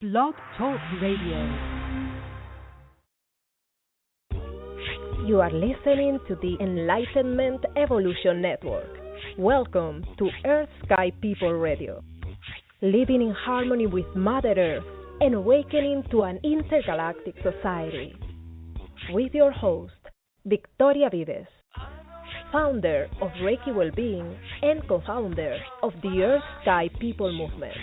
Blog Talk Radio. You are listening to the ENlightenment Evolution Network. Welcome to Earth Sky People Radio. Living in harmony with Mother Earth and awakening to an intergalactic society. With your host, Victoria Vives, founder of Reiki Wellbeing and co-founder of the Earth Sky People Movement.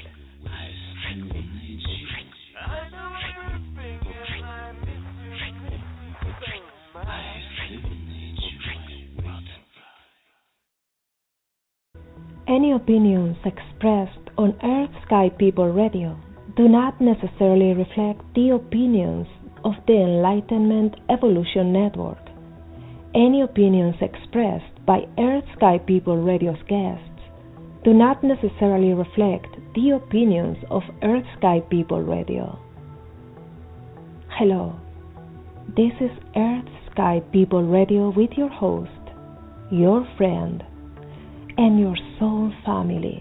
Any opinions expressed on Earth Sky People Radio do not necessarily reflect the opinions of the ENlightenment Evolution Network. Any opinions expressed by Earth Sky People Radio's guests do not necessarily reflect the opinions of Earth Sky People Radio. Hello, this is Earth Sky People Radio with your host, your friend, and your soul family,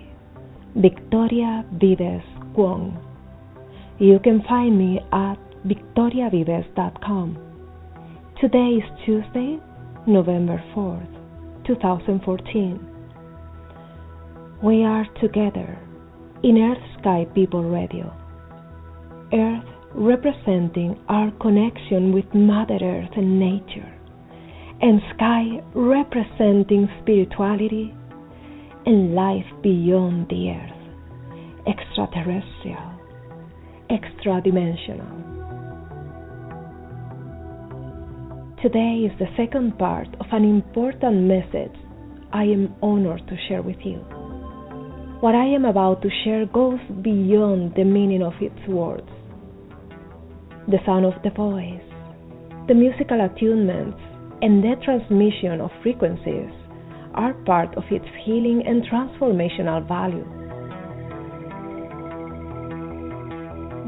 Victoria Vives Khuong. You can find me at victoriavives.com. Today is Tuesday, November 4th, 2014. We are together in Earth Sky People Radio. Earth representing our connection with Mother Earth and nature, and Sky representing spirituality and life beyond the earth, extraterrestrial, extra-dimensional. Today is the second part of an important message I am honored to share with you. What I am about to share goes beyond the meaning of its words. The sound of the voice, the musical attunements, and the transmission of frequencies are part of its healing and transformational value.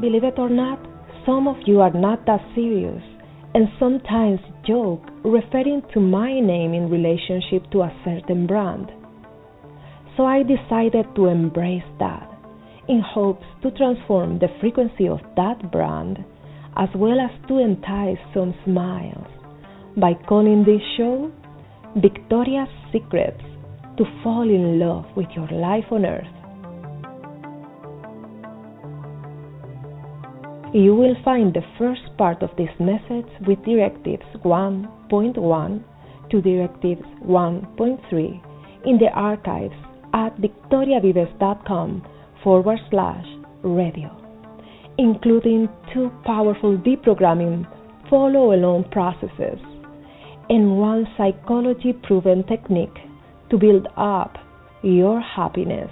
Believe it or not, some of you are not that serious and sometimes joke referring to my name in relationship to a certain brand. So I decided to embrace that in hopes to transform the frequency of that brand as well as to entice some smiles by calling this show Victoria's Secrets to Fall in Love with Your Life on Earth. You will find the first part of this message with directives 1.1 to directives 1.3 in the archives at victoriavives.com/radio, including 2 powerful deprogramming follow-along processes and 1 psychology-proven technique to build up your happiness.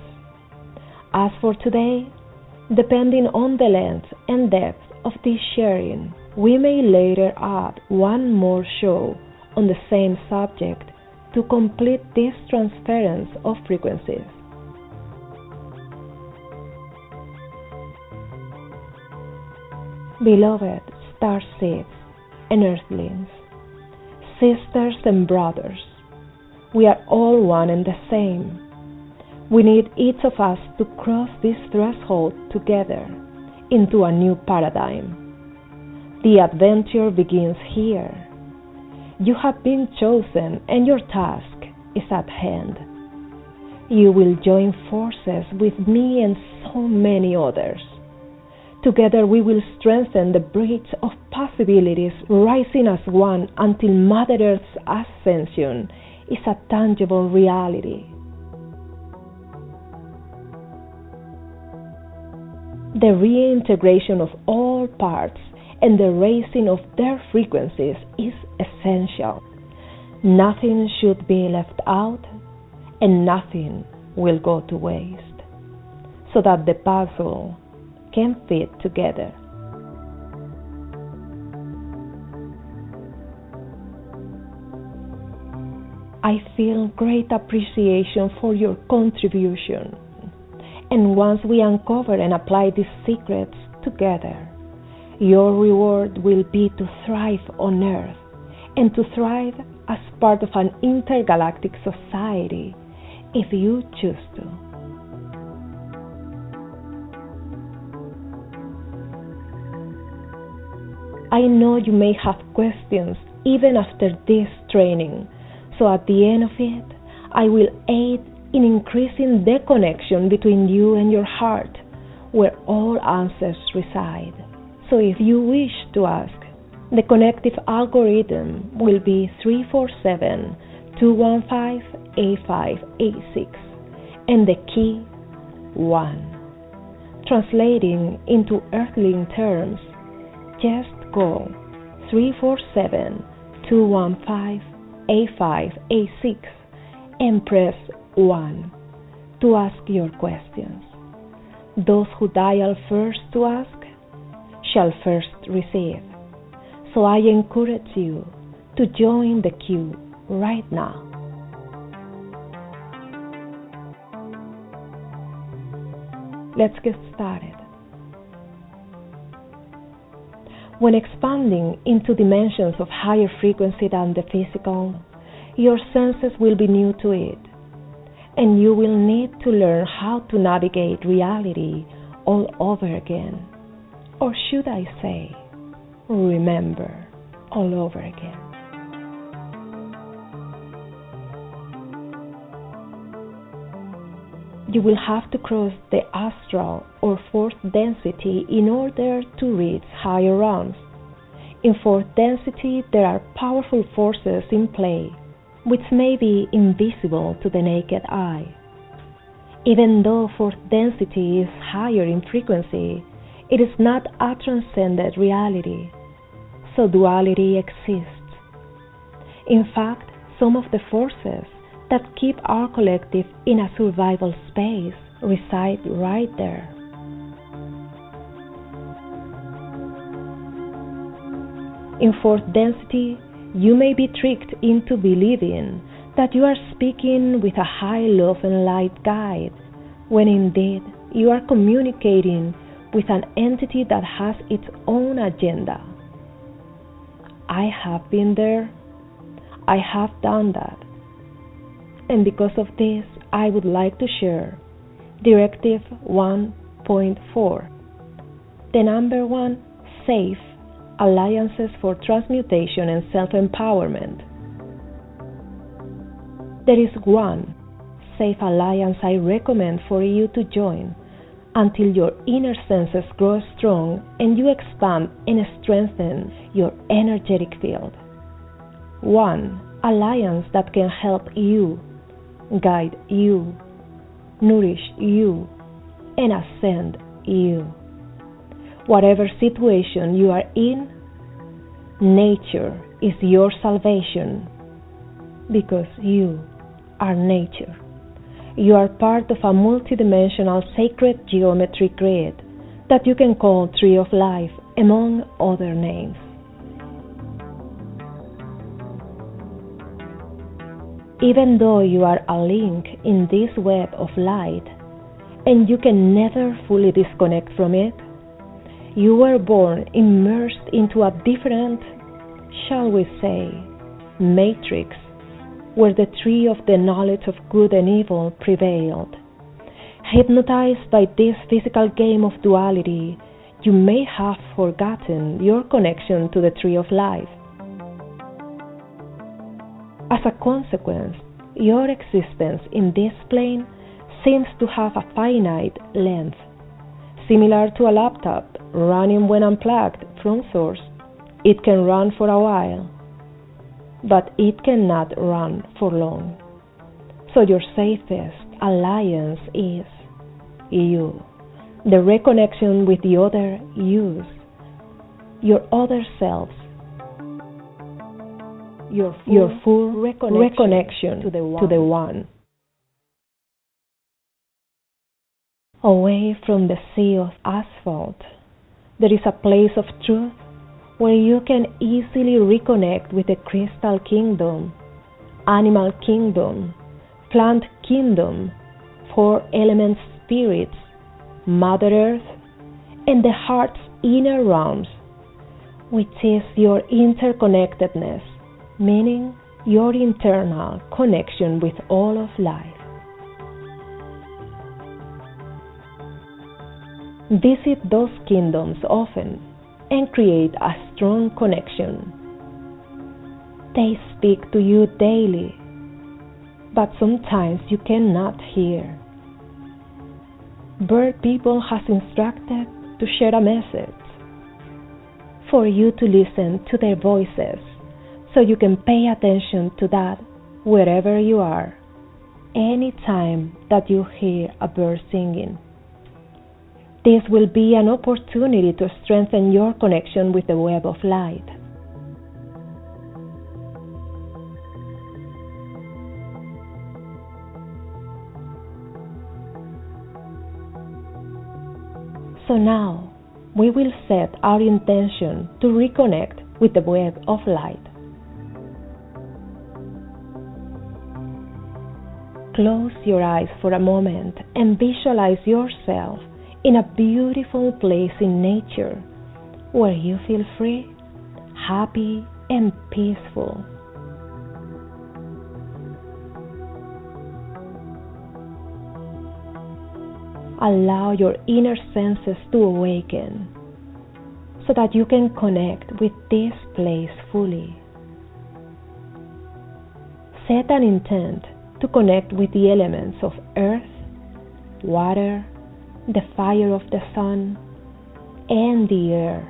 As for today, depending on the length and depth of this sharing, we may later add 1 more show on the same subject to complete this transference of frequencies. Beloved Starseeds and Earthlings, sisters and brothers, we are all one and the same. We need each of us to cross this threshold together into a new paradigm. The adventure begins here. You have been chosen and your task is at hand. You will join forces with me and so many others. Together we will strengthen the bridge of possibilities, rising as one until Mother Earth's ascension is a tangible reality. The reintegration of all parts and the raising of their frequencies is essential. Nothing should be left out and nothing will go to waste, so that the puzzle can fit together. I feel great appreciation for your contribution, and once we uncover and apply these secrets together, your reward will be to thrive on Earth and to thrive as part of an intergalactic society if you choose to. I know you may have questions even after this training, so at the end of it, I will aid in increasing the connection between you and your heart, where all answers reside. So if you wish to ask, the connective algorithm will be 347-215-8586 and the key 1. Translating into earthling terms, just call 347-215-8586 and press 1 to ask your questions. Those who dial first to ask shall first receive. So I encourage you to join the queue right now. Let's get started. When expanding into dimensions of higher frequency than the physical, your senses will be new to it, and you will need to learn how to navigate reality all over again. Or should I say, remember all over again. You will have to cross the astral or fourth density in order to reach higher realms. In fourth density, there are powerful forces in play, which may be invisible to the naked eye. Even though fourth density is higher in frequency, it is not a transcendent reality, so duality exists. In fact, some of the forces that keep our collective in a survival space reside right there. In fourth density, you may be tricked into believing that you are speaking with a high love and light guide, when indeed you are communicating with an entity that has its own agenda. I have been there. I have done that. And because of this, I would like to share Directive 1.4, the number 1 safe alliances for transmutation and self-empowerment. There is one safe alliance I recommend for you to join until your inner senses grow strong and you expand and strengthen your energetic field. One alliance that can help you, guide you, nourish you, and ascend you. Whatever situation you are in, nature is your salvation, because you are nature. You are part of a multidimensional sacred geometry grid that you can call Tree of Life, among other names. Even though you are a link in this web of light, and you can never fully disconnect from it, you were born immersed into a different, shall we say, matrix, where the tree of the knowledge of good and evil prevailed. Hypnotized by this physical game of duality, you may have forgotten your connection to the Tree of Life. As a consequence, your existence in this plane seems to have a finite length. Similar to a laptop running when unplugged from source, it can run for a while, but it cannot run for long. So your safest alliance is you, the reconnection with the other yous, your other selves, your full reconnection to the One. Away from the sea of asphalt, there is a place of truth where you can easily reconnect with the crystal kingdom, animal kingdom, plant kingdom, four element spirits, Mother Earth, and the heart's inner realms, which is your interconnectedness, meaning your internal connection with all of life. Visit those kingdoms often and create a strong connection. They speak to you daily, but sometimes you cannot hear. Bird people has instructed to share a message for you to listen to their voices so you can pay attention to that wherever you are, anytime that you hear a bird singing. This will be an opportunity to strengthen your connection with the web of light. So now, we will set our intention to reconnect with the web of light. Close your eyes for a moment and visualize yourself in a beautiful place in nature where you feel free, happy, and peaceful. Allow your inner senses to awaken so that you can connect with this place fully. Set an intent to connect with the elements of earth, water, the fire of the sun, and the air.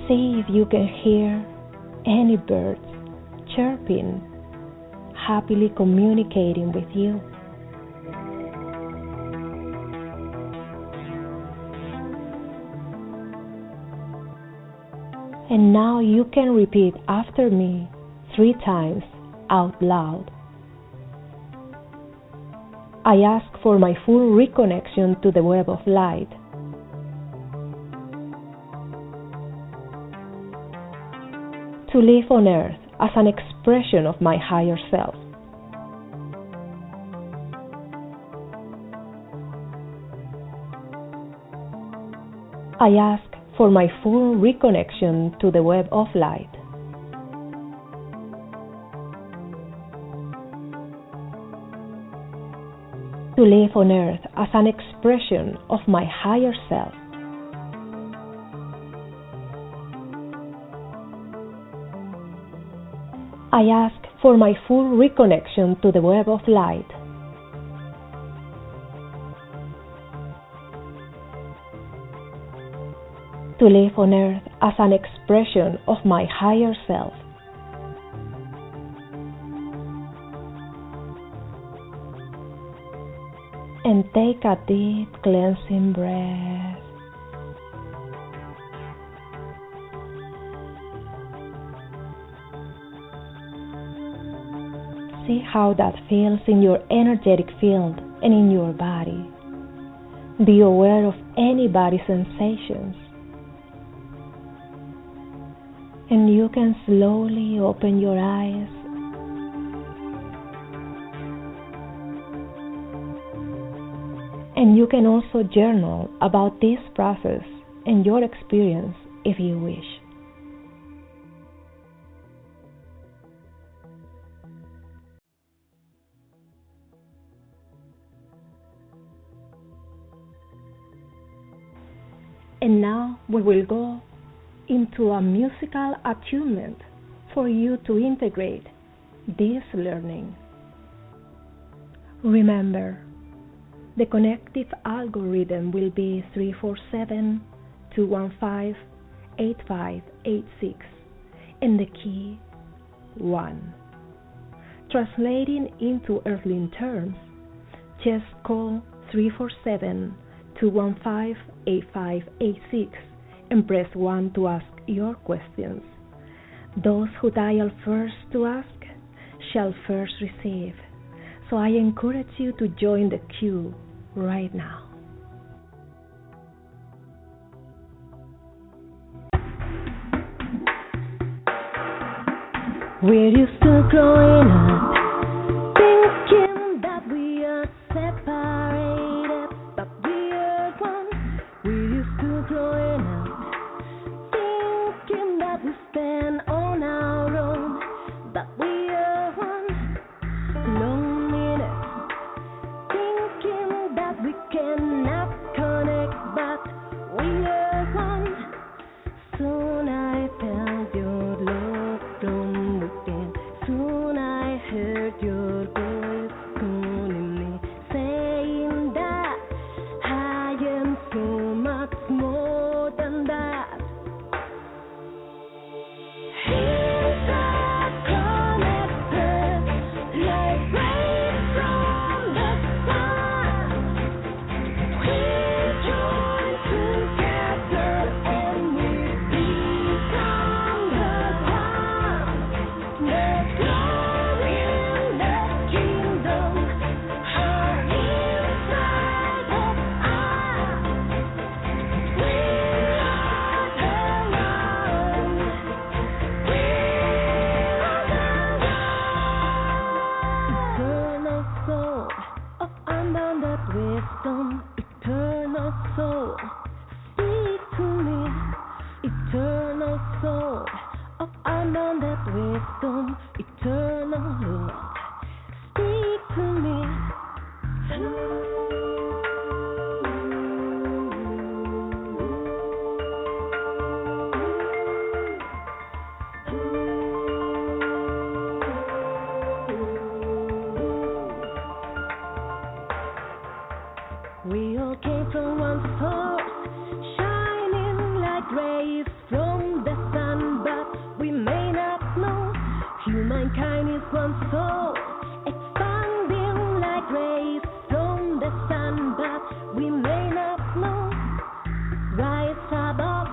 See if you can hear any birds chirping, happily communicating with you. And now you can repeat after me 3 times out loud. I ask for my full reconnection to the web of light. To live on earth as an expression of my higher self. I ask for my full reconnection to the web of light. To live on earth as an expression of my higher self. I ask for my full reconnection to the web of light. To live on earth as an expression of my higher self. And take a deep cleansing breath. See how that feels in your energetic field and in your body. Be aware of any body sensations. And you can slowly open your eyes. And you can also journal about this process and your experience if you wish. And now we will go into a musical attunement for you to integrate this learning. Remember, the connective algorithm will be 347-215-8586 and the key 1. Translating into earthling terms, just call 347-215-8586 and press 1 to ask your questions. Those who dial first to ask shall first receive. So I encourage you to join the queue right now. We're used to growing up, thinking that we are separated, but we are one. We're used to growing up, thinking that we stand on our own, but we are one. Loneliness soul of unbounded wisdom, eternal soul, speak to me. Eternal soul of unbounded wisdom, eternal Lord, speak to me. We all came from one source, shining like rays from the sun, but we may not know. Humankind is one soul, expanding like rays from the sun, but we may not know. Rise above,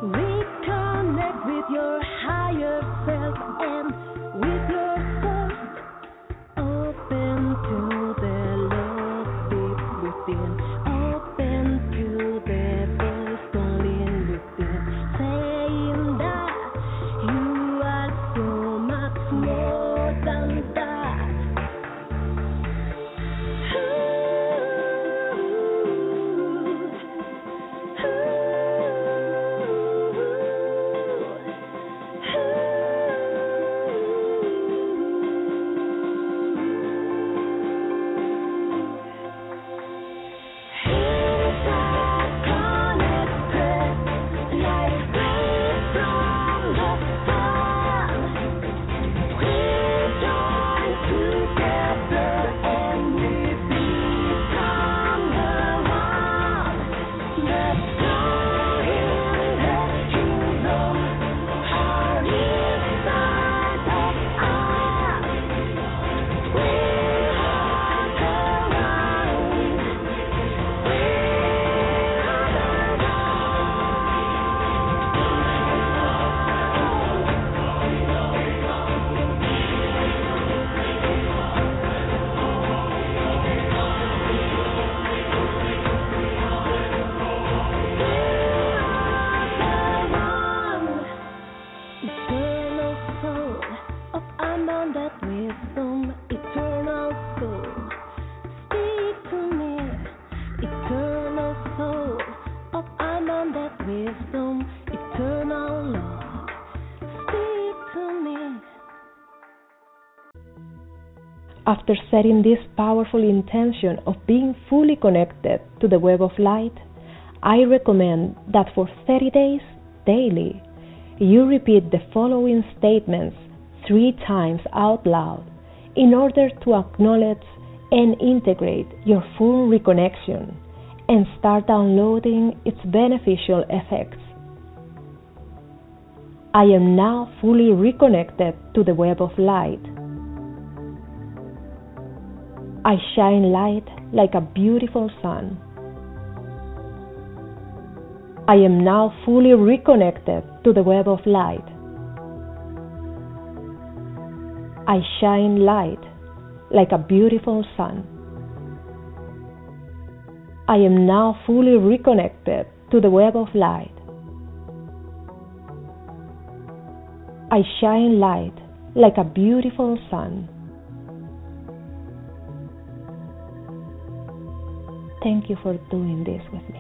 reconnect with your higher self and with your source. Open to the love deep within. Open to the voice calling within, saying that you are so much more than that. After setting this powerful intention of being fully connected to the web of light, I recommend that for 30 days daily, you repeat the following statements 3 times out loud in order to acknowledge and integrate your full reconnection and start downloading its beneficial effects. I am now fully reconnected to the web of light. I shine light like a beautiful sun. I am now fully reconnected to the web of light. I shine light like a beautiful sun. I am now fully reconnected to the web of light. I shine light like a beautiful sun. Thank you for doing this with me.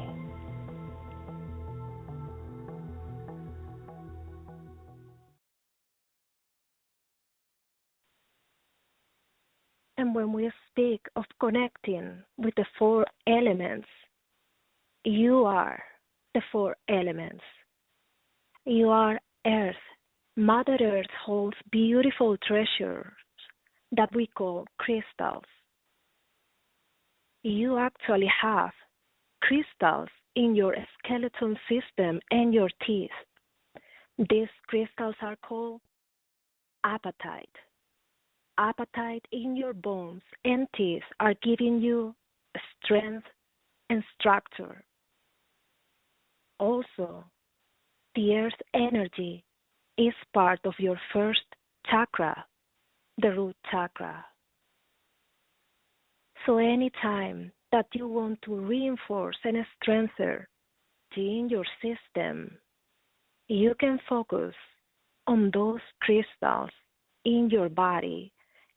And when we speak of connecting with the 4 elements, you are the 4 elements. You are Earth. Mother Earth holds beautiful treasures that we call crystals. You actually have crystals in your skeleton system and your teeth. These crystals are called apatite. Apatite in your bones and teeth are giving you strength and structure. Also, the earth energy is part of your first chakra, the root chakra. So anytime that you want to reinforce and strengthen in your system, you can focus on those crystals in your body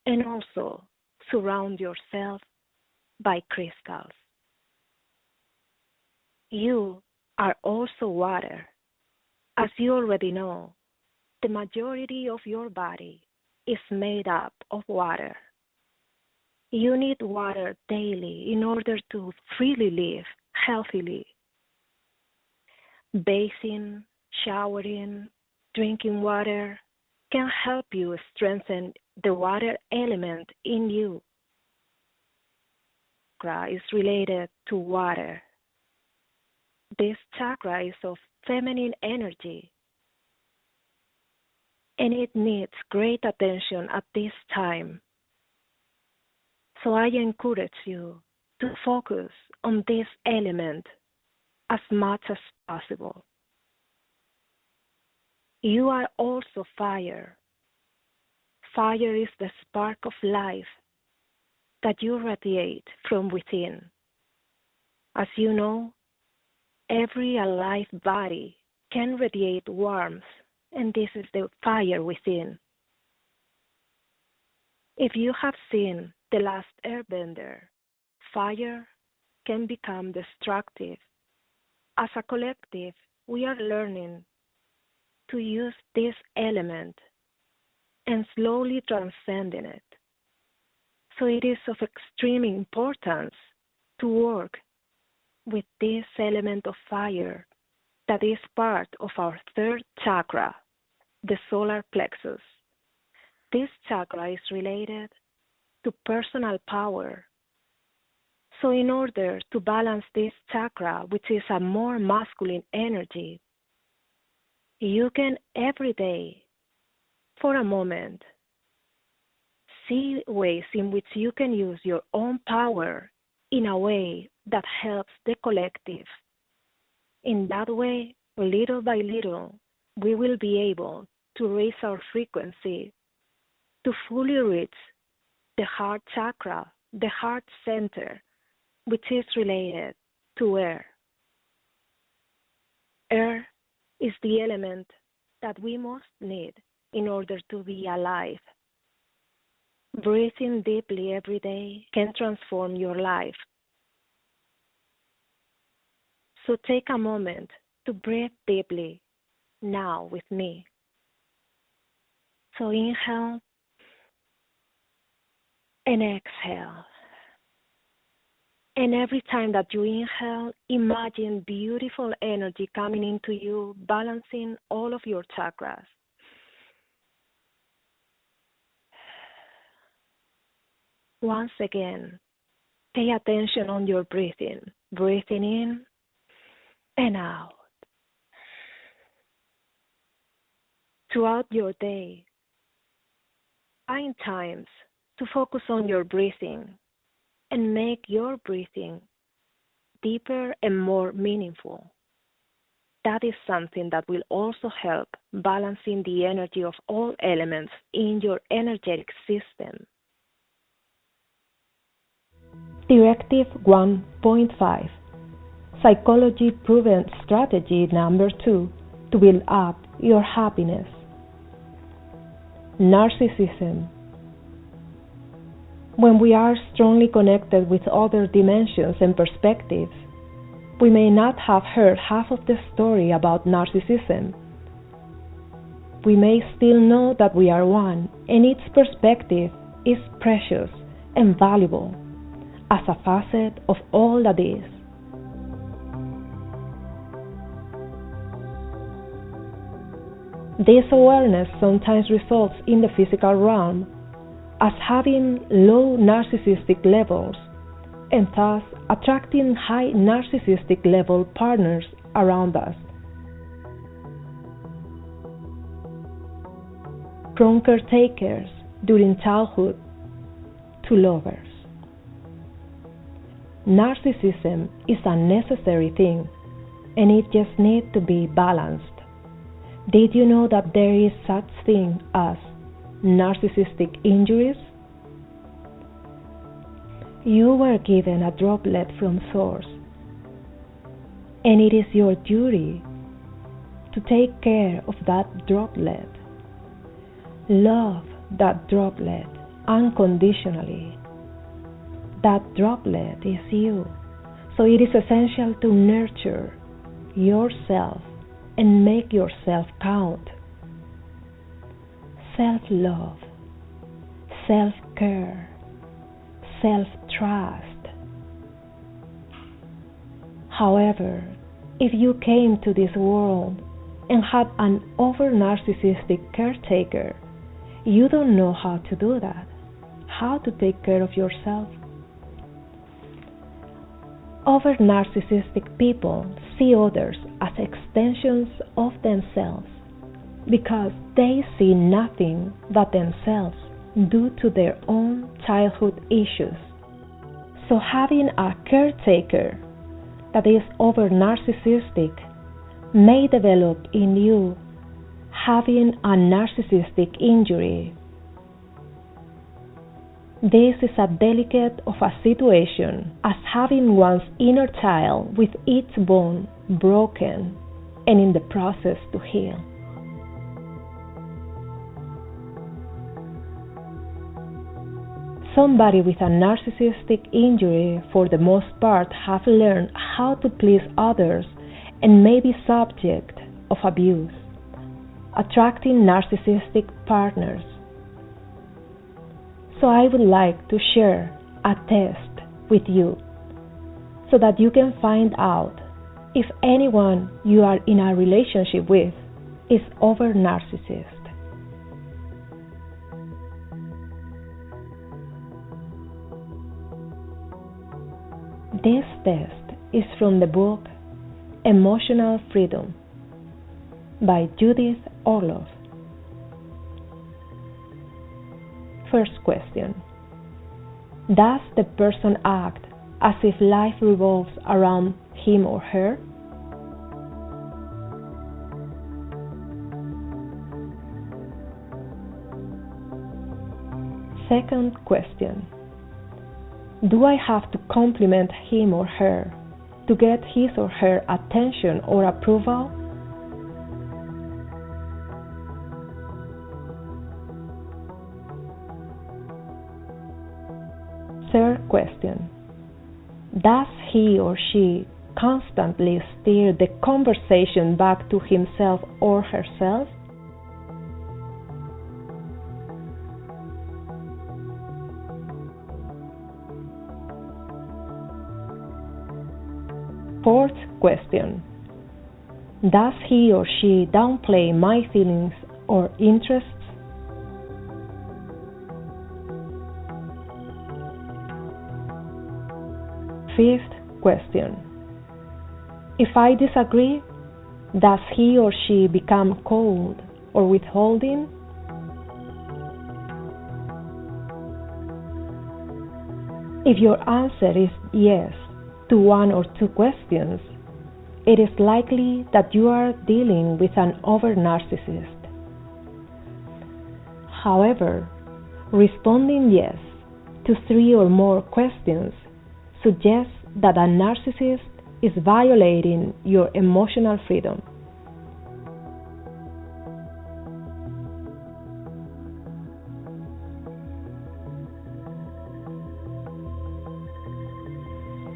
and also surround yourself by crystals. You are also water. As you already know, the majority of your body is made up of water. You need water daily in order to freely live healthily. Bathing, showering, drinking water can help you strengthen the water element in you. Chakra is related to water. This chakra is of feminine energy, and it needs great attention at this time. So I encourage you to focus on this element as much as possible. You are also fire. Fire is the spark of life that you radiate from within. As you know, every alive body can radiate warmth, and this is the fire within. If you have seen The Last Airbender, fire can become destructive. As a collective, we are learning to use this element and slowly transcending it. So it is of extreme importance to work with this element of fire that is part of our third chakra, the solar plexus. This chakra is related to personal power. So in order to balance this chakra, which is a more masculine energy, you can every day, for a moment, see ways in which you can use your own power in a way that helps the collective. In that way, little by little, we will be able to raise our frequency to fully reach the heart chakra, the heart center, which is related to air. Air is the element that we most need in order to be alive. Breathing deeply every day can transform your life. So take a moment to breathe deeply now with me. So inhale and exhale. And every time that you inhale, imagine beautiful energy coming into you, balancing all of your chakras. Once again, pay attention on your breathing. Breathing in and out. Throughout your day, find times to focus on your breathing and make your breathing deeper and more meaningful. That is something that will also help balancing the energy of all elements in your energetic system. Directive 1.5 Psychology Proven Strategy Number 2 to build up your happiness. Narcissism. When we are strongly connected with other dimensions and perspectives, we may not have heard half of the story about narcissism. We may still know that we are one, and its perspective is precious and valuable as a facet of all that is. This awareness sometimes results in the physical realm as having low narcissistic levels, and thus attracting high narcissistic level partners around us. From caretakers during childhood to lovers. Narcissism is a necessary thing, and it just needs to be balanced. Did you know that there is such thing as narcissistic injuries? You were given a droplet from Source, and it is your duty to take care of that droplet. Love that droplet unconditionally that droplet is you. So it is essential to nurture yourself and make yourself count. Self-love, self-care, self-trust. However, if you came to this world and had an over-narcissistic caretaker, you don't know how to do that, how to take care of yourself. Over-narcissistic people see others as extensions of themselves because they see nothing but themselves due to their own childhood issues. So having a caretaker that is over-narcissistic may develop in you having a narcissistic injury. This is as delicate of a situation as having one's inner child with its bone broken and in the process to heal. Somebody with a narcissistic injury, for the most part, have learned how to please others and may be subject of abuse, attracting narcissistic partners. So I would like to share a test with you so that you can find out if anyone you are in a relationship with is over-narcissist. This test is from the book Emotional Freedom by Judith Orloff. First question. Does the person act as if life revolves around him or her? Second question. Do I have to compliment him or her to get his or her attention or approval? Third question. Does he or she constantly steer the conversation back to himself or herself? Fourth question. Does he or she downplay my feelings or interests? Fifth question. If I disagree, does he or she become cold or withholding? If your answer is yes to one or two questions, it is likely that you are dealing with an over-narcissist. However, responding yes to 3 or more questions suggests that a narcissist is violating your emotional freedom.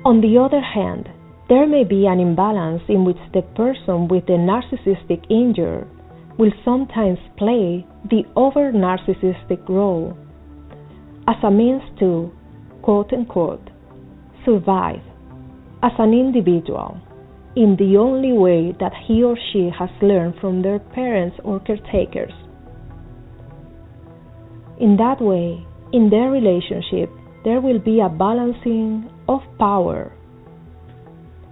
On the other hand, there may be an imbalance in which the person with the narcissistic injury will sometimes play the over-narcissistic role as a means to, quote-unquote, survive as an individual in the only way that he or she has learned from their parents or caretakers. In that way, in their relationship, there will be a balancing of power.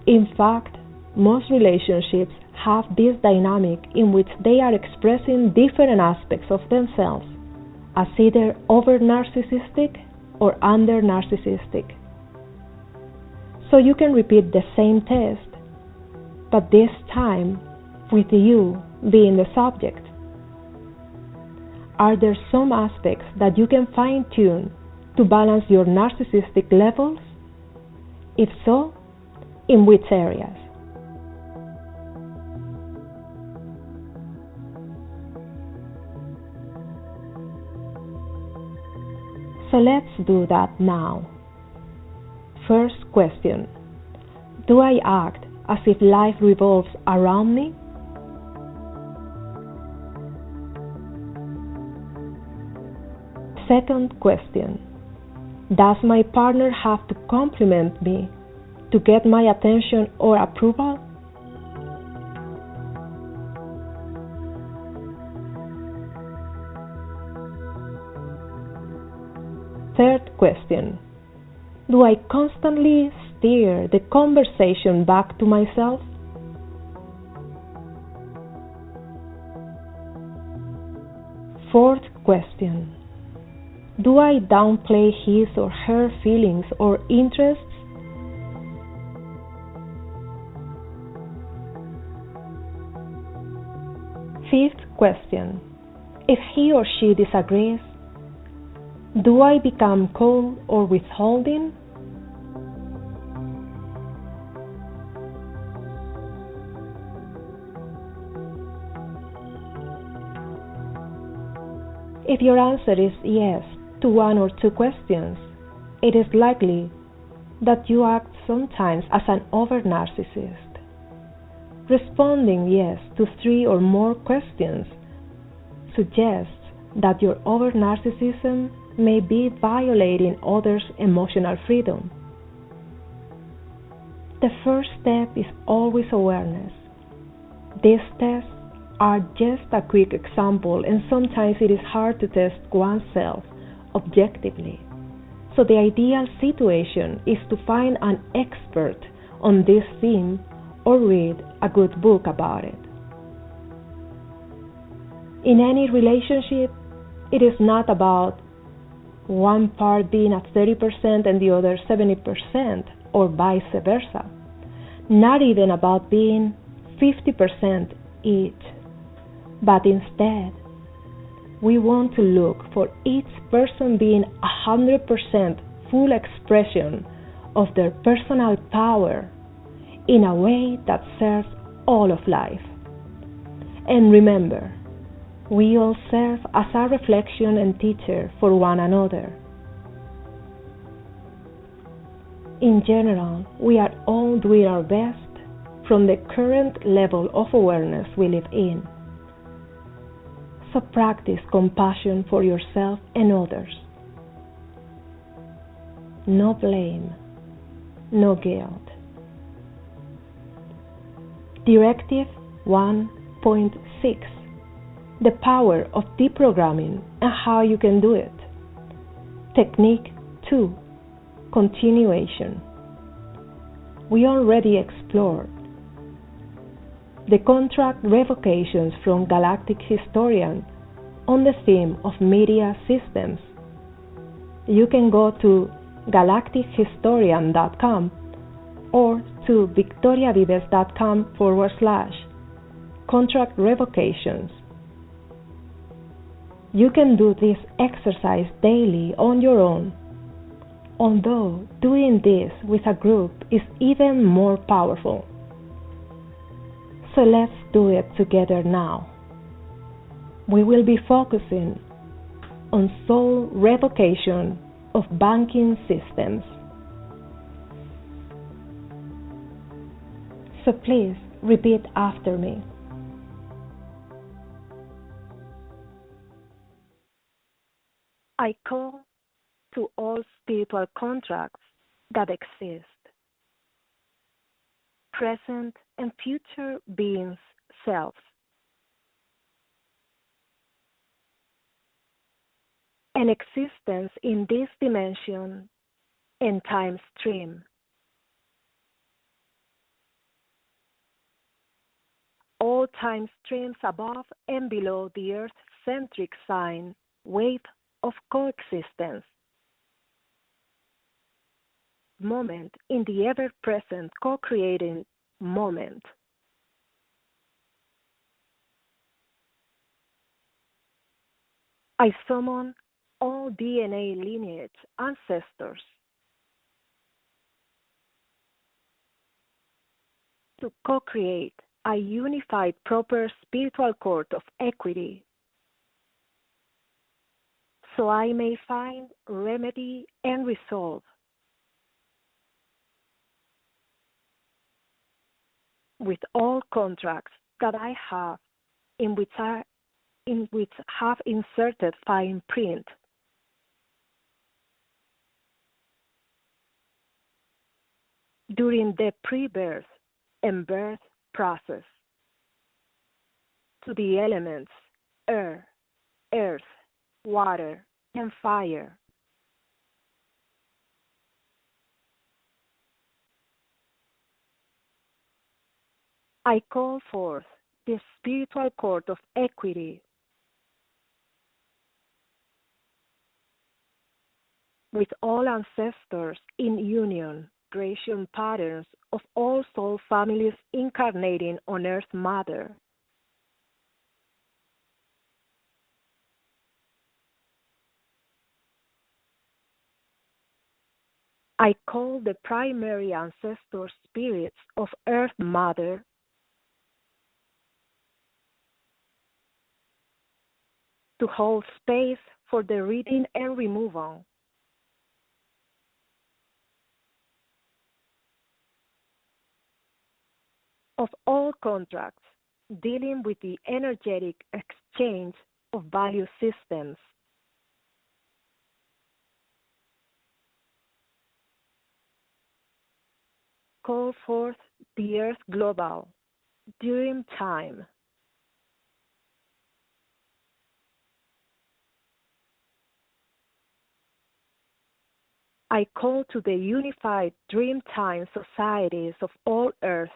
In fact, most relationships have this dynamic in which they are expressing different aspects of themselves as either over-narcissistic or under-narcissistic. So you can repeat the same test, but this time with you being the subject. Are there some aspects that you can fine-tune to balance your narcissistic levels? If so, in which areas? So let's do that now. First question: do I act as if life revolves around me? Second question: does my partner have to compliment me to get my attention or approval? Third question: do I constantly steer the conversation back to myself? Fourth question: do I downplay his or her feelings or interests? Fifth question: if he or she disagrees, do I become cold or withholding? If your answer is yes to one or two questions, it is likely that you act sometimes as an over-narcissist. Responding yes to 3 or more questions suggests that your over-narcissism may be violating others' emotional freedom. The first step is always awareness. These tests are just a quick example, and sometimes it is hard to test oneself objectively. So the ideal situation is to find an expert on this theme or read a good book about it. In any relationship, it is not about one part being at 30% and the other 70%, or vice versa. Not even about being 50% each, but instead, we want to look for each person being 100% full expression of their personal power in a way that serves all of life. And remember, we all serve as a reflection and teacher for one another. In general, we are all doing our best from the current level of awareness we live in. So practice compassion for yourself and others. No blame, no guilt. Directive 1.6: the power of deprogramming and how you can do it. Technique 2: continuation. We already explored the contract revocations from Galactic Historian on the theme of media systems. You can go to galactichistorian.com or to victoriavives.com/contract revocations. You can do this exercise daily on your own, although doing this with a group is even more powerful. So let's do it together now. We will be focusing on soul revocation of banking systems. So please repeat after me. I call to all spiritual contracts that exist, present and future beings' selves, and existence in this dimension and time stream. All time streams above and below the Earth-centric sine wave of coexistence. Moment in the ever-present co-creating moment. I summon all DNA lineage ancestors to co-create a unified proper spiritual court of equity, so I may find remedy and resolve with all contracts that I have in which have inserted fine print. During the pre-birth and birth process, to the elements air, earth, water, and fire. I call forth the spiritual court of equity with all ancestors in union, creation patterns of all soul families incarnating on Earth Mother. I call the primary ancestor spirits of Earth Mother to hold space for the reading and removal of all contracts dealing with the energetic exchange of value systems. Call forth the Earth Global during time. I call to the unified Dreamtime societies of all Earth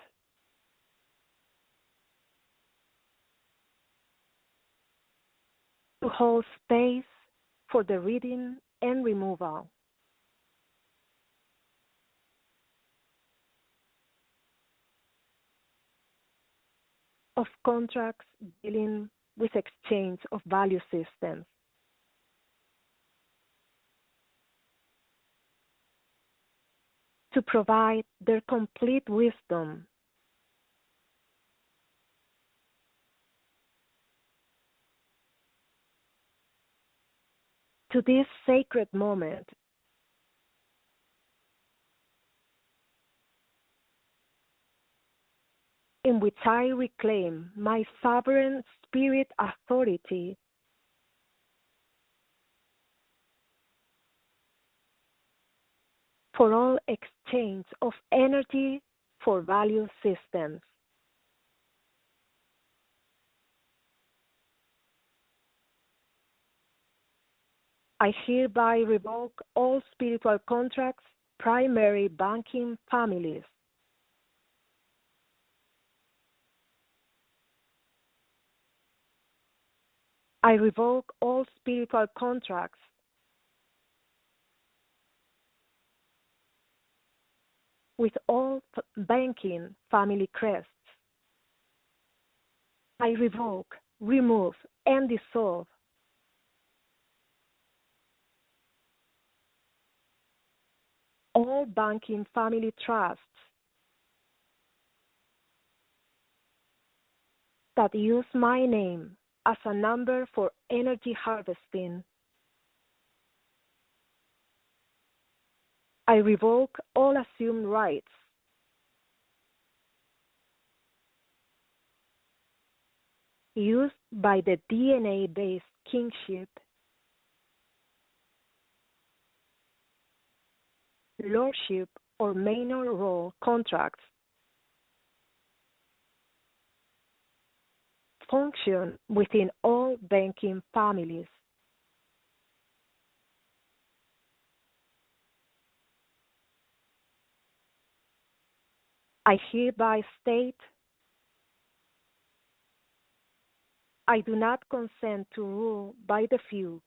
to hold space for the reading and removal of contracts dealing with exchange of value systems. To provide their complete wisdom to this sacred moment in which I reclaim my sovereign spirit authority for all exchange of energy for value systems. I hereby revoke all spiritual contracts, primary banking families. I revoke all spiritual contracts with all banking family crests. I revoke, remove, and dissolve all banking family trusts that use my name as a number for energy harvesting. I revoke all assumed rights used by the DNA-based kingship, lordship, or minor role contracts function within all banking families. I hereby state I do not consent to rule by the few.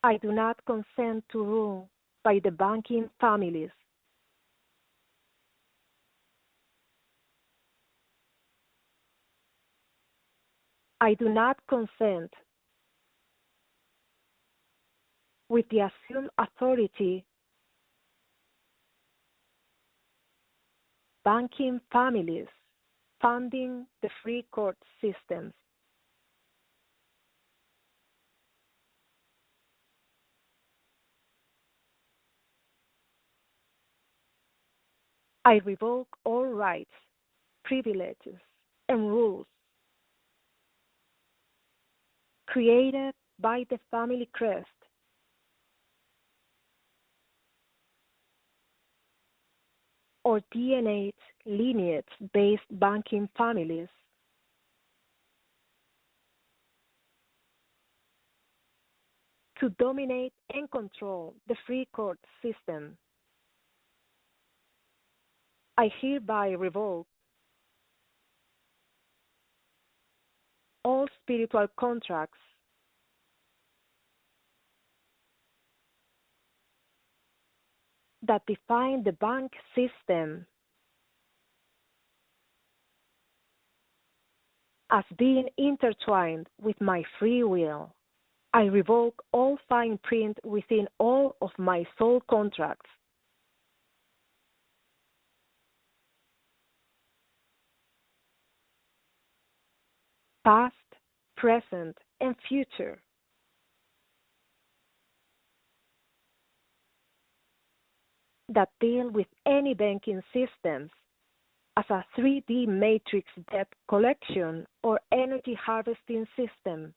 I do not consent to rule by the banking families. I do not consent with the assumed authority banking families funding the free court systems. I revoke all rights, privileges, and rules created by the family crest or DNA lineage-based banking families to dominate and control the free court system. I hereby revoke all spiritual contracts that define the bank system as being intertwined with my free will. I revoke all fine print within all of my soul contracts. Past, present, and future. That deal with any banking systems as a 3D matrix debt collection or energy harvesting system.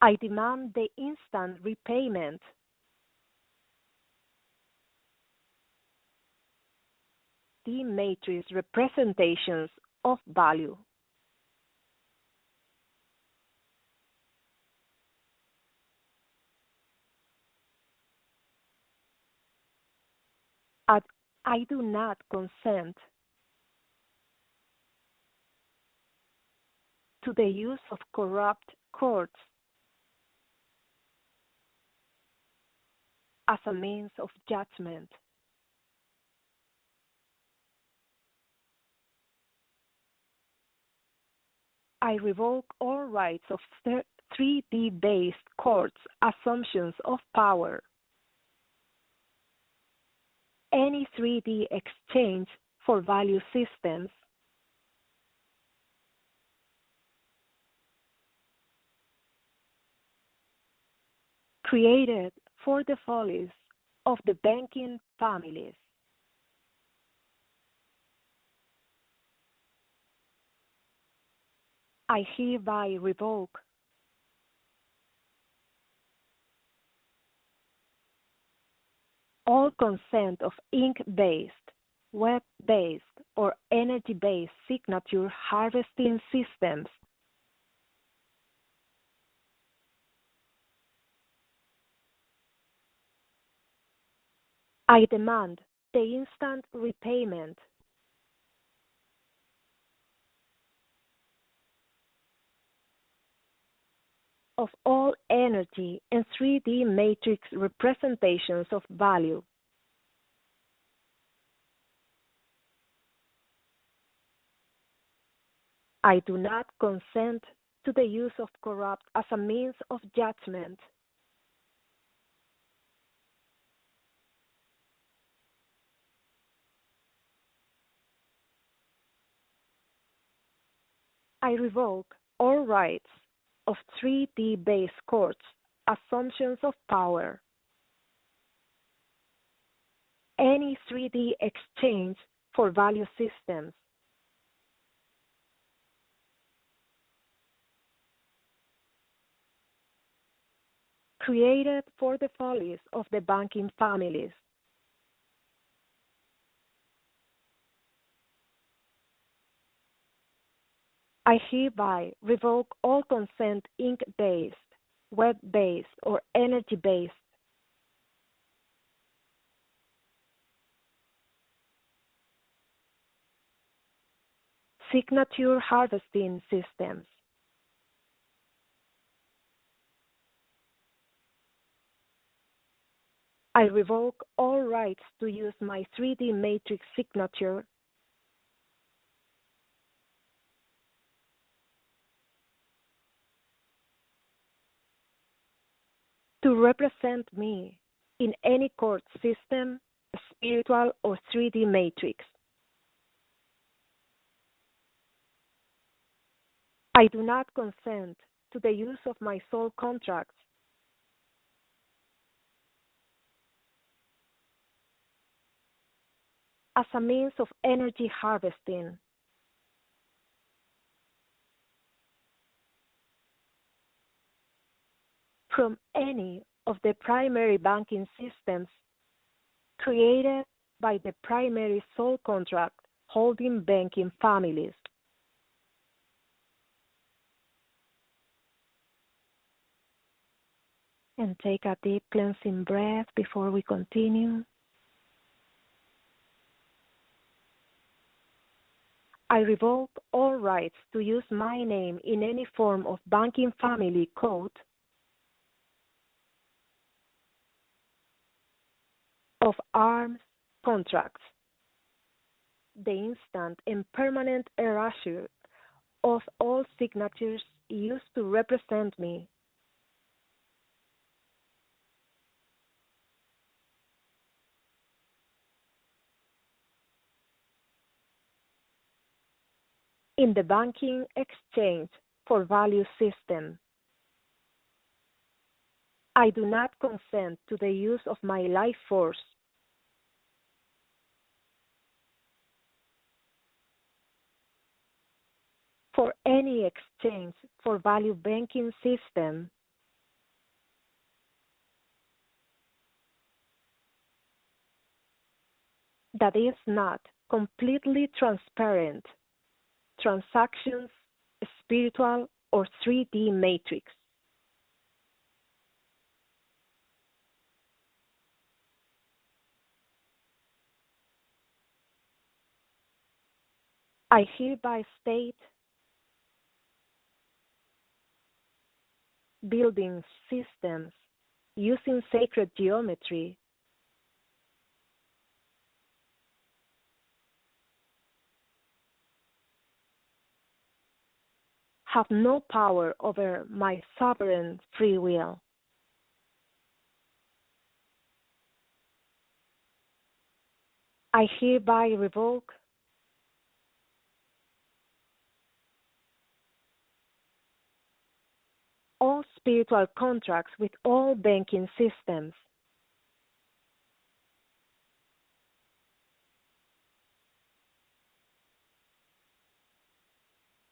I demand the instant repayment the matrix representations of value. I do not consent to the use of corrupt courts as a means of judgment. I revoke all rights of 3D-based courts' assumptions of power. Any 3D exchange for value systems created for the follies of the banking families. I hereby revoke all consent of ink-based, web-based, or energy-based signature harvesting systems I demand the instant repayment of all energy and 3D matrix representations of value. I do not consent to the use of corrupt as a means of judgment. I revoke all rights of 3D-based courts, assumptions of power, any 3D exchange for value systems, created for the follies of the banking families. I hereby revoke all consent ink-based, web-based, or energy-based signature harvesting systems. I revoke all rights to use my 3D matrix signature to represent me in any court system, spiritual or 3D matrix. I do not consent to the use of my soul contracts as a means of energy harvesting. From any of the primary banking systems created by the primary soul contract holding banking families. And take a deep cleansing breath before we continue. I revoke all rights to use my name in any form of banking family code of arms contracts, the instant and permanent erasure of all signatures used to represent me, in the banking exchange for value system. I do not consent to the use of my life force for any exchange for value banking system that is not completely transparent, transactions, spiritual, or 3D matrix. I hereby state building systems using sacred geometry have no power over my sovereign free will. I hereby revoke all spiritual contracts with all banking systems.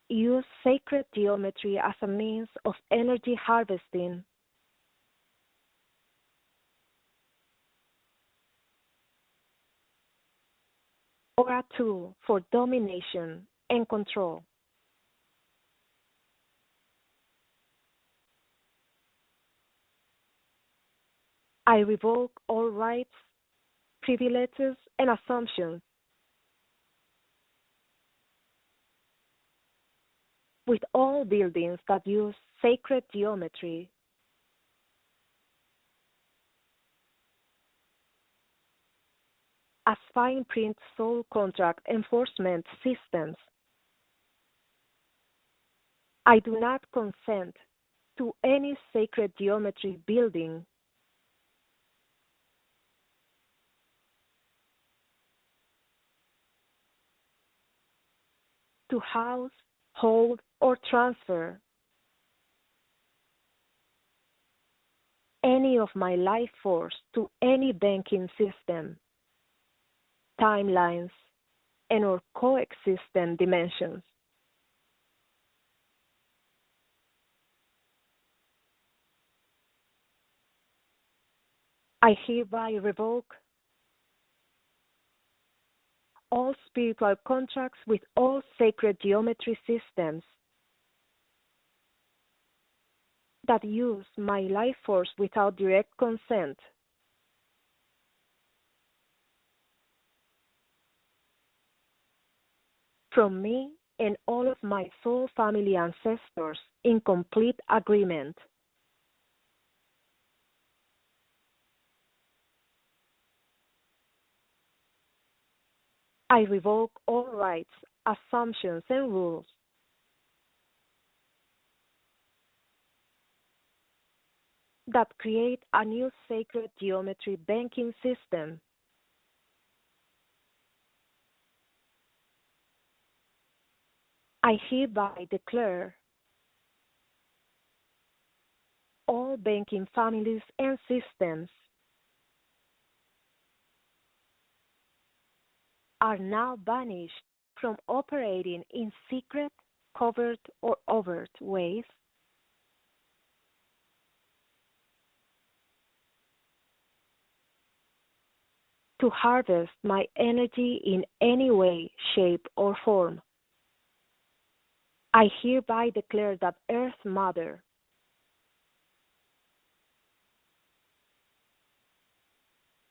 Use sacred geometry as a means of energy harvesting. Or a tool for domination and control. I revoke all rights, privileges, and assumptions with all buildings that use sacred geometry as fine print soul contract enforcement systems. I do not consent to any sacred geometry building to house, hold, or transfer any of my life force to any banking system, timelines, and or coexistent dimensions. I hereby revoke all spiritual contracts with all sacred geometry systems that use my life force without direct consent. From me and all of my soul family ancestors in complete agreement. I revoke all rights, assumptions, and rules that create a new sacred geometry banking system. I hereby declare all banking families and systems are now banished from operating in secret, covert, or overt ways to harvest my energy in any way, shape, or form. I hereby declare that Earth Mother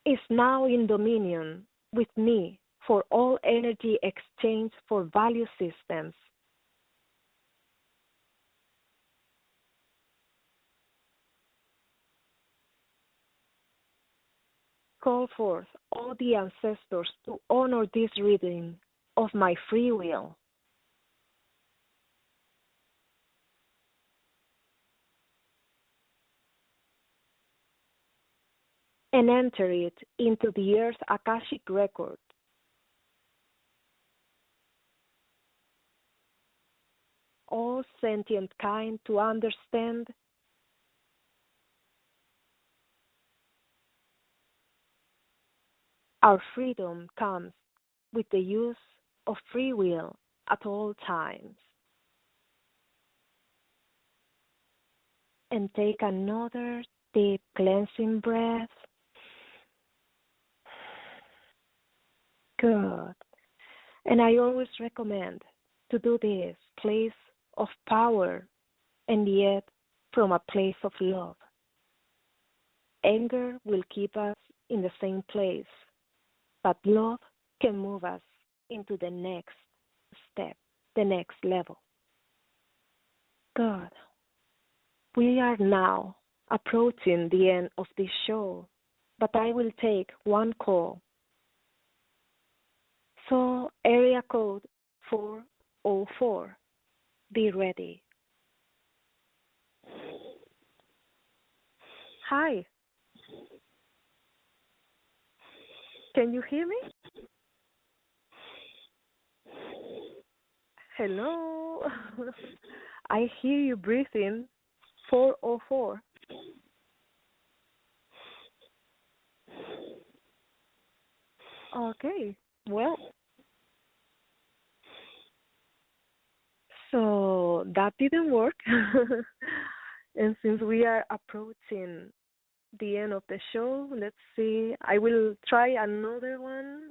is now in dominion with me for all energy exchange for value systems. Call forth all the ancestors to honor this reading of my free will. And enter it into the Earth's Akashic record. All sentient kind to understand our freedom comes with the use of free will at all times. And take another deep cleansing breath. Good. And I always recommend to do this place of power and yet from a place of love. Anger will keep us in the same place, but love can move us into the next step, the next level. Good. We are now approaching the end of this show, but I will take one call. So, area code 404, be ready. Hi. Can you hear me? Hello. I hear you breathing. 404. Okay. Well, so that didn't work. And since we are approaching the end of the show, let's see. I will try another one.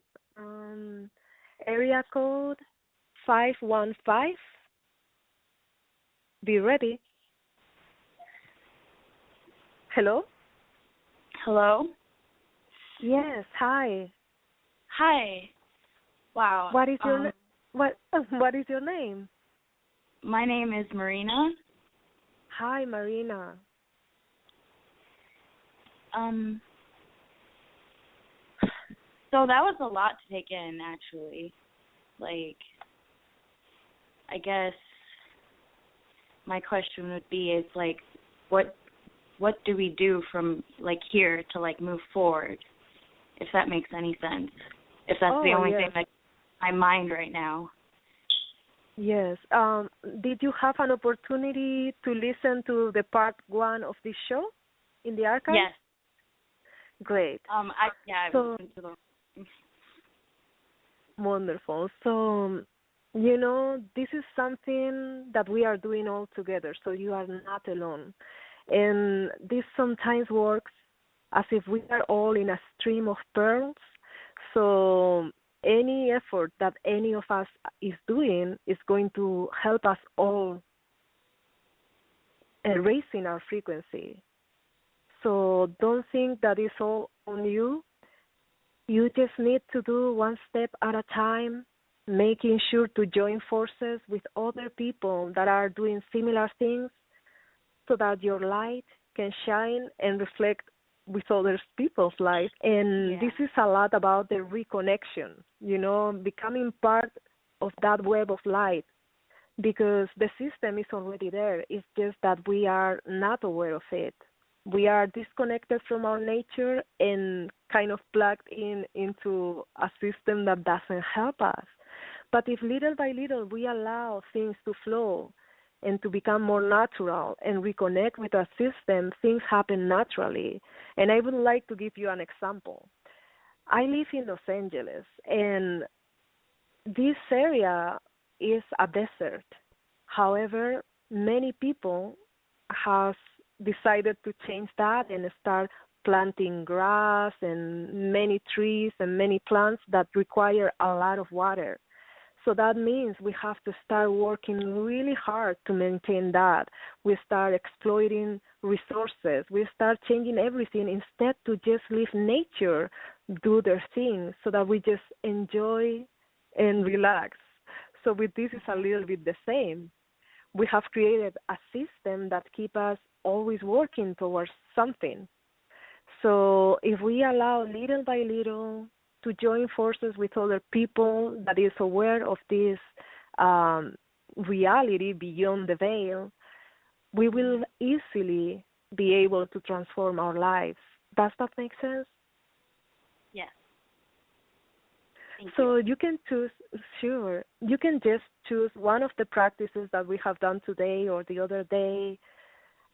Area code 515. Be ready. Hello? Hello? Yes, hi. Hi. Wow. What is your what is your name? My name is Marina. Hi, Marina. So that was a lot to take in, actually. Like, I guess my question would be is, like, what do we do from, like, here to, like, move forward, if that makes any sense? If that's the only thing that's in my mind right now. Yes. Did you have an opportunity to listen to the part 1 of this show in the archive? Yes. Great. I listened to them. Wonderful. So, this is something that we are doing all together, so you are not alone. And this sometimes works as if we are all in a stream of pearls. So any effort that any of us is doing is going to help us all raising our frequency. So don't think that it's all on you. You just need to do one step at a time, making sure to join forces with other people that are doing similar things so that your light can shine and reflect with other people's light. And this is a lot about the reconnection, becoming part of that web of light, because the system is already there. It's just that we are not aware of it. We are disconnected from our nature and kind of plugged into a system that doesn't help us. But if little by little we allow things to flow and to become more natural and reconnect with our system, things happen naturally. And I would like to give you an example. I live in Los Angeles, and this area is a desert. However, many people have decided to change that and start planting grass and many trees and many plants that require a lot of water. So that means we have to start working really hard to maintain that. We start exploiting resources. We start changing everything instead to just leave nature do their thing so that we just enjoy and relax. So with this, it's a little bit the same. We have created a system that keeps us always working towards something. So if we allow little by little to join forces with other people that is aware of this reality beyond the veil, we will easily be able to transform our lives. Does that make sense? Yes. So you can choose, sure, you can just choose one of the practices that we have done today or the other day.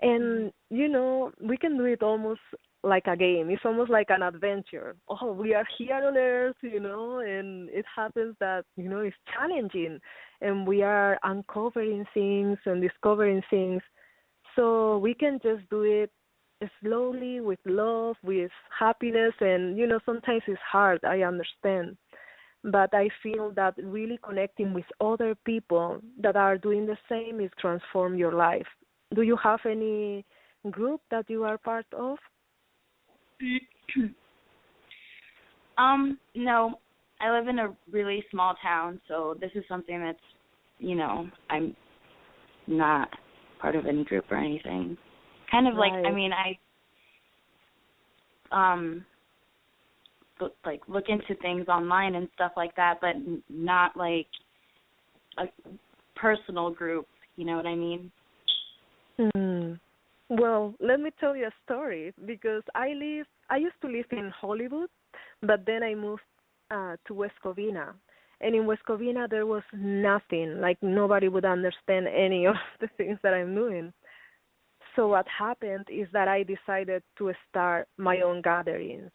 And, you know, we can do it almost like a game. It's almost like an adventure. Oh, we are here on Earth, you know, and it happens that, you know, it's challenging. And we are uncovering things and discovering things. So we can just do it slowly, with love, with happiness. And, you know, sometimes it's hard, I understand. But I feel that really connecting with other people that are doing the same is transform your life. Do you have any group that you are part of? No. I live in a really small town, so this is something that's, you know, I'm not part of any group or anything. Kind of like, I mean, look into things online and stuff like that, but not like a personal group, you know what I mean? Well, let me tell you a story, because I used to live in Hollywood, but then I moved to West Covina. And in West Covina, there was nothing, like nobody would understand any of the things that I'm doing. So what happened is that I decided to start my own gatherings.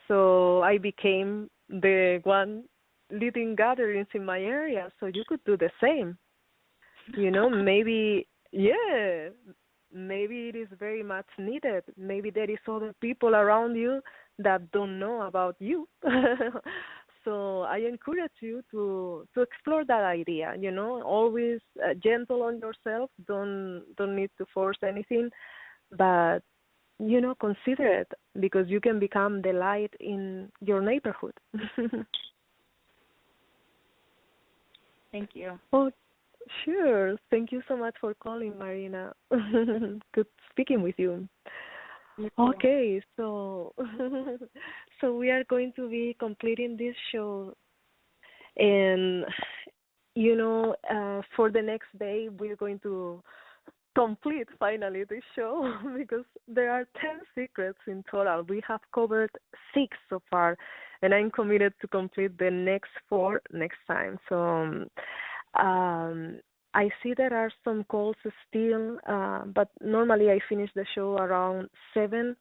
So I became the one leading gatherings in my area, so you could do the same. You know, maybe it is very much needed. Maybe there is other people around you that don't know about you. So I encourage you to explore that idea. You know, always gentle on yourself. Don't need to force anything, but you know, consider it, because you can become the light in your neighborhood. Thank you. Oh, sure. Thank you so much for calling, Marina. Good speaking with you. Okay, so so we are going to be completing this show, and you know, for the next day we're going to complete finally this show because there are 10 secrets in total. We have covered 6 so far, and I'm committed to complete the next 4 next time. So I see there are some calls still, but normally I finish the show around 7.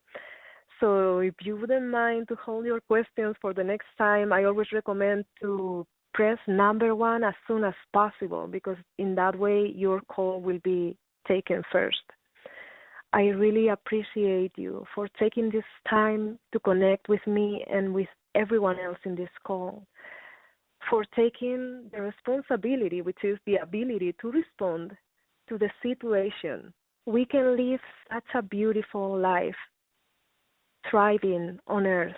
So if you wouldn't mind to hold your questions for the next time, I always recommend to press number 1 as soon as possible, because in that way your call will be taken first. I really appreciate you for taking this time to connect with me and with everyone else in this call, for taking the responsibility, which is the ability to respond to the situation. We can live such a beautiful life, thriving on Earth.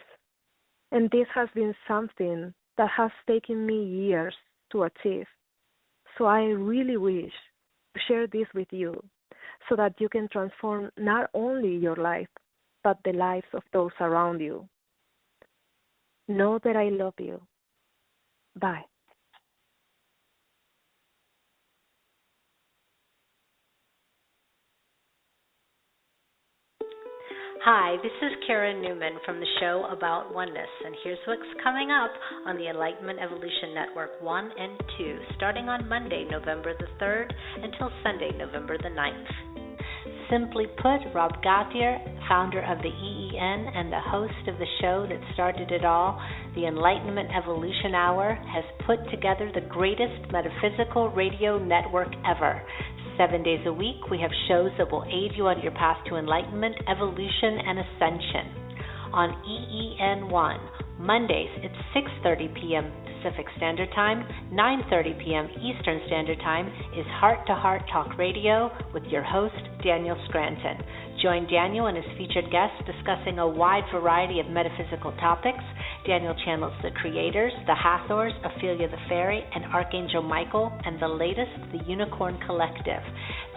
And this has been something that has taken me years to achieve. So I really wish to share this with you so that you can transform not only your life, but the lives of those around you. Know that I love you. Bye. Hi, this is Karen Newman from the show About Oneness, and here's what's coming up on the Enlightenment Evolution Network 1 and 2, starting on Monday, November the 3rd, until Sunday, November the 9th. Simply put, Rob Gauthier, founder of the EEN and the host of the show that started it all, the Enlightenment Evolution Hour, has put together the greatest metaphysical radio network ever. 7 days a week, we have shows that will aid you on your path to enlightenment, evolution, and ascension. On EEN1, Mondays, it's 6:30 p.m. Pacific Standard Time, 9:30 p.m. Eastern Standard Time, is Heart to Heart Talk Radio with your host, Daniel Scranton. Join Daniel and his featured guests discussing a wide variety of metaphysical topics. Daniel channels the Creators, the Hathors, Ophelia the Fairy, and Archangel Michael, and the latest, the Unicorn Collective.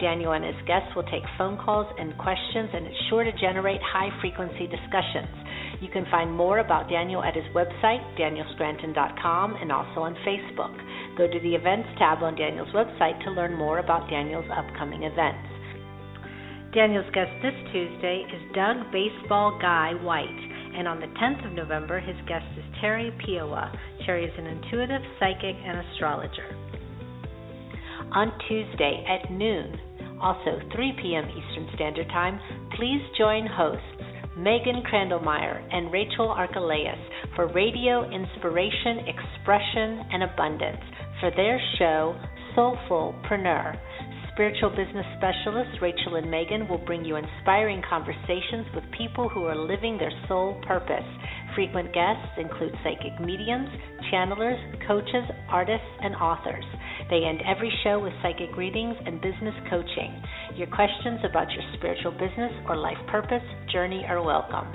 Daniel and his guests will take phone calls and questions, and it's sure to generate high-frequency discussions. You can find more about Daniel at his website, danielscranton.com, and also on Facebook. Go to the Events tab on Daniel's website to learn more about Daniel's upcoming events. Daniel's guest this Tuesday is Doug Baseball Guy White, and on the 10th of November, his guest is Terry Piowa. Terry is an intuitive, psychic, and astrologer. On Tuesday at noon, also 3 p.m. Eastern Standard Time, please join hosts Megan Crandallmeyer and Rachel Archelaus for Radio Inspiration, Expression, and Abundance for their show Soulfulpreneur. Spiritual business specialists Rachel and Megan will bring you inspiring conversations with people who are living their soul purpose. Frequent guests include psychic mediums, channelers, coaches, artists, and authors. They end every show with psychic readings and business coaching. Your questions about your spiritual business or life purpose journey are welcome.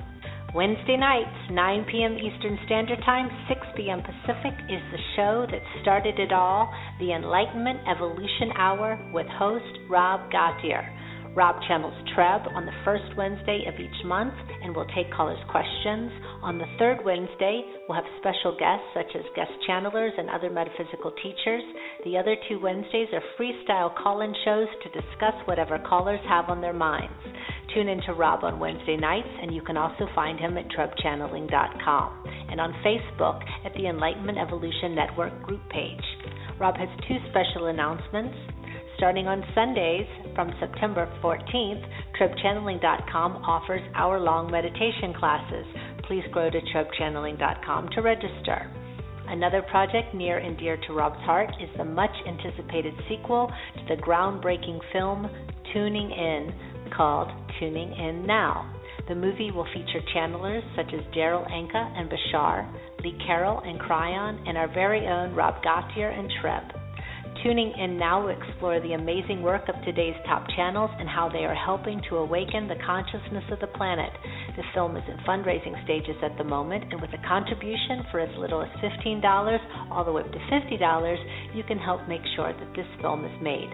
Wednesday nights, 9 p.m. Eastern Standard Time, 6 p.m. Pacific, is the show that started it all, the Enlightenment Evolution Hour with host Rob Gauthier. Rob channels Treb on the first Wednesday of each month and will take callers' questions. On the third Wednesday, we'll have special guests such as guest channelers and other metaphysical teachers. The other 2 Wednesdays are freestyle call-in shows to discuss whatever callers have on their minds. Tune in to Rob on Wednesday nights, and you can also find him at trebchanneling.com and on Facebook at the Enlightenment Evolution Network group page. Rob has 2 special announcements. Starting on Sundays from September 14th, trebchanneling.com offers hour-long meditation classes. Please go to trebchanneling.com to register. Another project near and dear to Rob's heart is the much-anticipated sequel to the groundbreaking film Tuning In, called Tuning In Now. The movie will feature channelers such as Daryl Anka and Bashar, Lee Carroll and Cryon, and our very own Rob Gauthier and Treb. Tuning In Now will explore the amazing work of today's top channels and how they are helping to awaken the consciousness of the planet. The film is in fundraising stages at the moment, and with a contribution for as little as $15 all the way up to $50, you can help make sure that this film is made.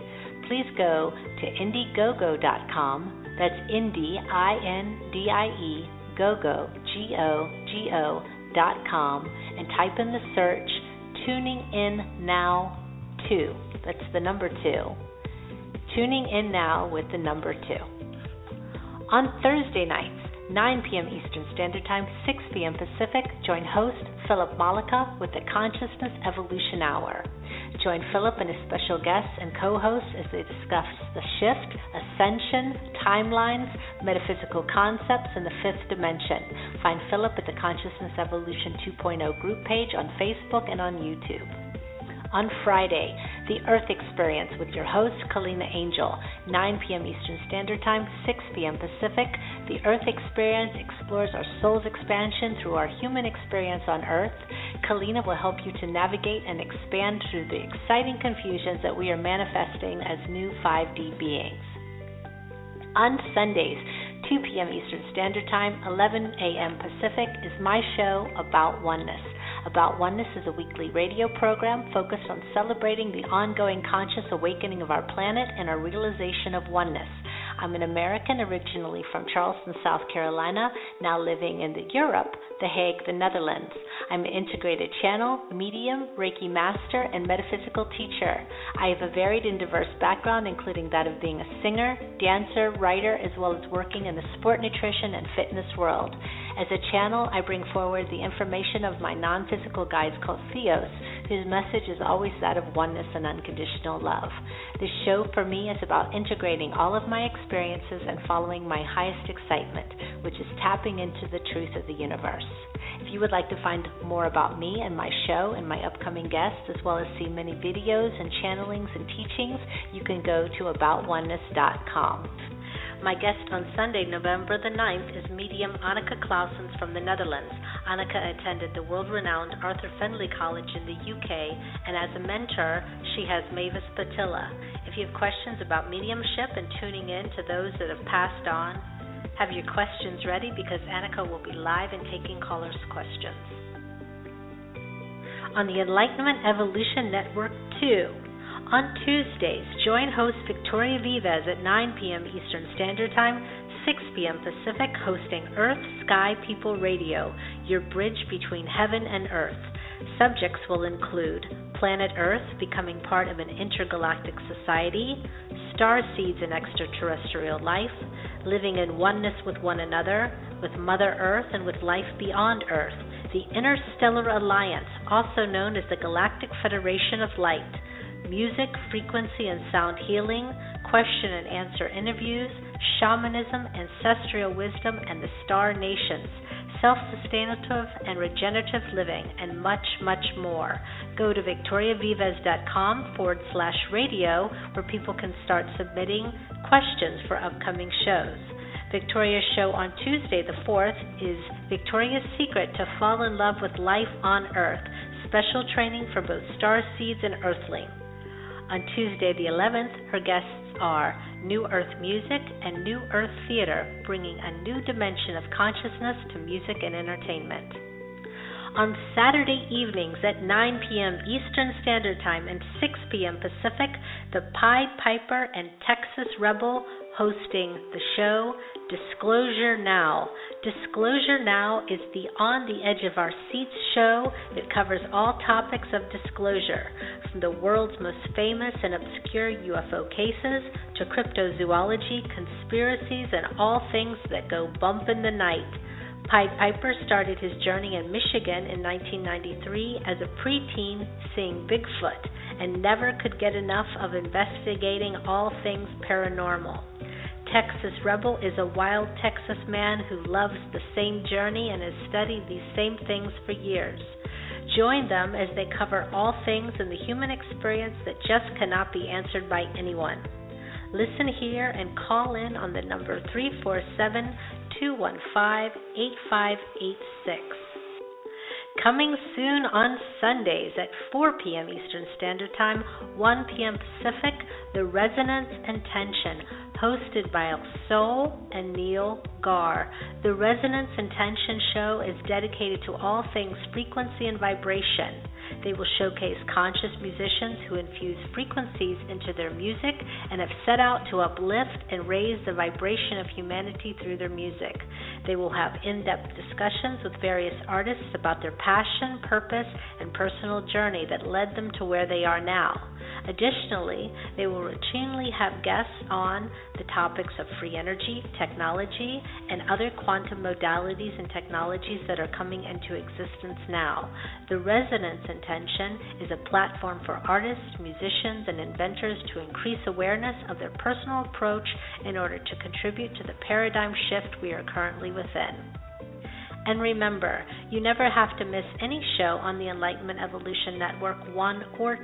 Please go to Indiegogo.com, that's Indie, I-N-D-I-E, Gogo, G-O-G-O.com, and type in the search Tuning In Now 2. That's the number 2. Tuning In Now with the number 2. On Thursday nights, 9 p.m. Eastern Standard Time, 6 p.m. Pacific, join host Philip Malika with the Consciousness Evolution Hour. Join Philip and his special guests and co-hosts as they discuss the shift, ascension, timelines, metaphysical concepts, and the 5th dimension. Find Philip at the Consciousness Evolution 2.0 group page on Facebook and on YouTube. On Friday, The Earth Experience with your host, Kalina Angel, 9 p.m. Eastern Standard Time, 6 p.m. Pacific. The Earth Experience explores our soul's expansion through our human experience on Earth. Kalina will help you to navigate and expand through the exciting confusions that we are manifesting as new 5D beings. On Sundays, 2 p.m. Eastern Standard Time, 11 a.m. Pacific, is my show About Oneness. About Oneness is a weekly radio program focused on celebrating the ongoing conscious awakening of our planet and our realization of oneness. I'm an American originally from Charleston, South Carolina, now living in Europe, The Hague, the Netherlands. I'm an integrated channel, medium, Reiki master, and metaphysical teacher. I have a varied and diverse background, including that of being a singer, dancer, writer, as well as working in the sport, nutrition, and fitness world. As a channel, I bring forward the information of my non-physical guides called Vives, whose message is always that of oneness and unconditional love. This show for me is about integrating all of my experiences and following my highest excitement, which is tapping into the truth of the universe. If you would like to find more about me and my show and my upcoming guests, as well as see many videos and channelings and teachings, you can go to aboutoneness.com. My guest on Sunday, November the 9th, is medium Annika Clausens from the Netherlands. Annika attended the world-renowned Arthur Findlay College in the UK, and as a mentor, she has Mavis Patilla. If you have questions about mediumship and tuning in to those that have passed on, have your questions ready because Annika will be live and taking callers' questions. On the Enlightenment Evolution Network 2, on Tuesdays, join host Victoria Vives at 9 p.m. Eastern Standard Time, 6 p.m. Pacific, hosting Earth, Sky, People Radio, your bridge between heaven and earth. Subjects will include planet Earth becoming part of an intergalactic society, starseeds and extraterrestrial life, living in oneness with one another, with Mother Earth and with life beyond Earth, the Interstellar Alliance, also known as the Galactic Federation of Light, music, frequency and sound healing, question and answer interviews, shamanism, ancestral wisdom, and the star nations, self-sustainative and regenerative living, and much, much more. Go to victoriavives.com/radio where people can start submitting questions for upcoming shows. Victoria's show on Tuesday the 4th is Victoria's Secret to Fall in Love with Life on Earth, special training for both starseeds and earthlings. On Tuesday the 11th, her guests are New Earth Music and New Earth Theater, bringing a new dimension of consciousness to music and entertainment. On Saturday evenings at 9 p.m. Eastern Standard Time and 6 p.m. Pacific, the Pied Piper and Texas Rebel hosting the show Disclosure Now. Disclosure Now is the On the Edge of Our Seats show that covers all topics of disclosure, from the world's most famous and obscure UFO cases to cryptozoology, conspiracies, and all things that go bump in the night. Pied Piper started his journey in Michigan in 1993 as a preteen seeing Bigfoot and never could get enough of investigating all things paranormal. Texas Rebel is a wild Texas man who loves the same journey and has studied these same things for years. Join them as they cover all things in the human experience that just cannot be answered by anyone. Listen here and call in on the number 347-215-8586. Coming soon on Sundays at 4 p.m. Eastern Standard Time, 1 p.m. Pacific, The Resonance and Tension, hosted by Sol and Neil Gar. The Resonance and Tension show is dedicated to all things frequency and vibration. They will showcase conscious musicians who infuse frequencies into their music and have set out to uplift and raise the vibration of humanity through their music. They will have in-depth discussions with various artists about their passion, purpose, and personal journey that led them to where they are now. Additionally, they will routinely have guests on the topics of free energy, technology, and other quantum modalities and technologies that are coming into existence now. The Resonance Intention is a platform for artists, musicians, and inventors to increase awareness of their personal approach in order to contribute to the paradigm shift we are currently within. And remember, you never have to miss any show on the Enlightenment Evolution Network 1 or 2.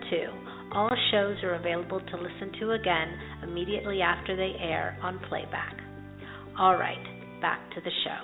All shows are available to listen to again immediately after they air on playback. All right, back to the show.